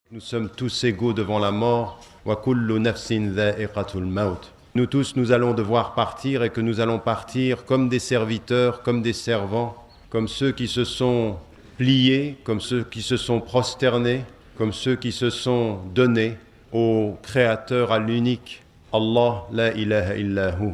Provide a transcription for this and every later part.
Nous sommes tous égaux devant la mort. Wa kullu nafsin dha'iqatul maut. Nous tous, nous allons devoir partir et que nous allons partir comme des serviteurs, comme des servants, comme ceux qui se sont pliés, comme ceux qui se sont prosternés, comme ceux qui se sont donnés au Créateur, à l'unique Allah, la ilaha illahu.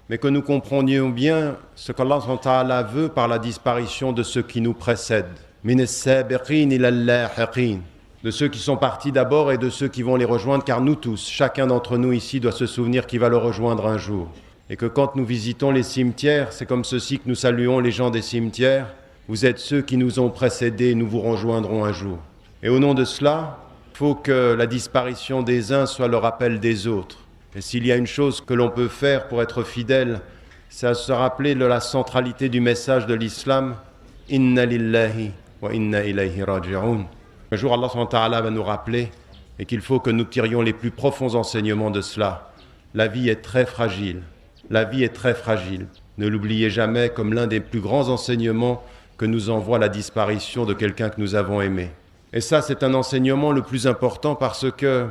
Mais que nous comprenions bien ce qu'Allah subhanahu wa ta'ala veut par la disparition de ceux qui nous précèdent. Min as-sabiqin ila al-lahiqin. De ceux qui sont partis d'abord et de ceux qui vont les rejoindre, car nous tous, chacun d'entre nous ici doit se souvenir qu'il va le rejoindre un jour. Et que quand nous visitons les cimetières, c'est comme ceci que nous saluons les gens des cimetières. Vous êtes ceux qui nous ont précédés, nous vous rejoindrons un jour. Et au nom de cela, il faut que la disparition des uns soit le rappel des autres. Et s'il y a une chose que l'on peut faire pour être fidèle, c'est se rappeler de la centralité du message de l'islam. Inna lillahi wa inna ilayhi raji'un. Un jour, Allah subhanahu wa ta'ala va nous rappeler et qu'il faut que nous tirions les plus profonds enseignements de cela. La vie est très fragile. La vie est très fragile. Ne l'oubliez jamais comme l'un des plus grands enseignements que nous envoie la disparition de quelqu'un que nous avons aimé. Et ça, c'est un enseignement le plus important parce que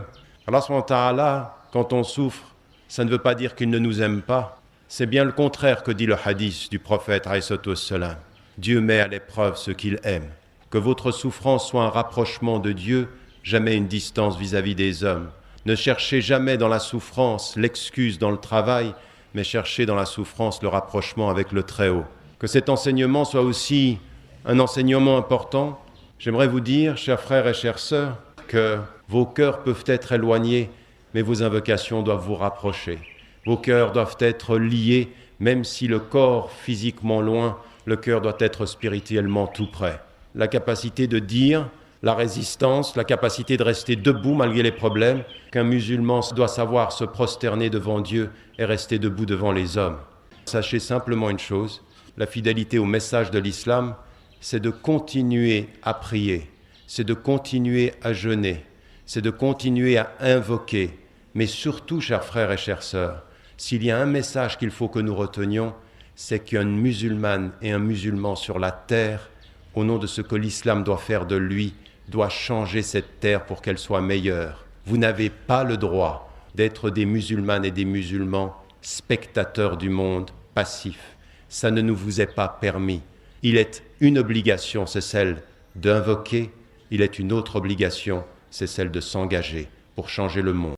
Allah subhanahu wa ta'ala, quand on souffre, ça ne veut pas dire qu'il ne nous aime pas. C'est bien le contraire que dit le hadith du prophète alayhi salatu wassalam. Dieu met à l'épreuve ceux qu'il aime. Que votre souffrance soit un rapprochement de Dieu, jamais une distance vis-à-vis des hommes. Ne cherchez jamais dans la souffrance l'excuse dans le travail, mais cherchez dans la souffrance le rapprochement avec le Très-Haut. Que cet enseignement soit aussi un enseignement important. J'aimerais vous dire, chers frères et chères sœurs, que vos cœurs peuvent être éloignés, mais vos invocations doivent vous rapprocher. Vos cœurs doivent être liés, même si le corps physiquement loin, le cœur doit être spirituellement tout près. La capacité de dire, la résistance, la capacité de rester debout malgré les problèmes, qu'un musulman doit savoir se prosterner devant Dieu et rester debout devant les hommes. Sachez simplement une chose, la fidélité au message de l'islam, c'est de continuer à prier, c'est de continuer à jeûner, c'est de continuer à invoquer. Mais surtout, chers frères et chères sœurs, s'il y a un message qu'il faut que nous retenions, c'est qu'une musulmane et un musulman sur la terre, au nom de ce que l'islam doit faire de lui, doit changer cette terre pour qu'elle soit meilleure. Vous n'avez pas le droit d'être des musulmanes et des musulmans spectateurs du monde, passifs. Ça ne nous vous est pas permis. Il est une obligation, c'est celle d'invoquer. Il est une autre obligation, c'est celle de s'engager pour changer le monde.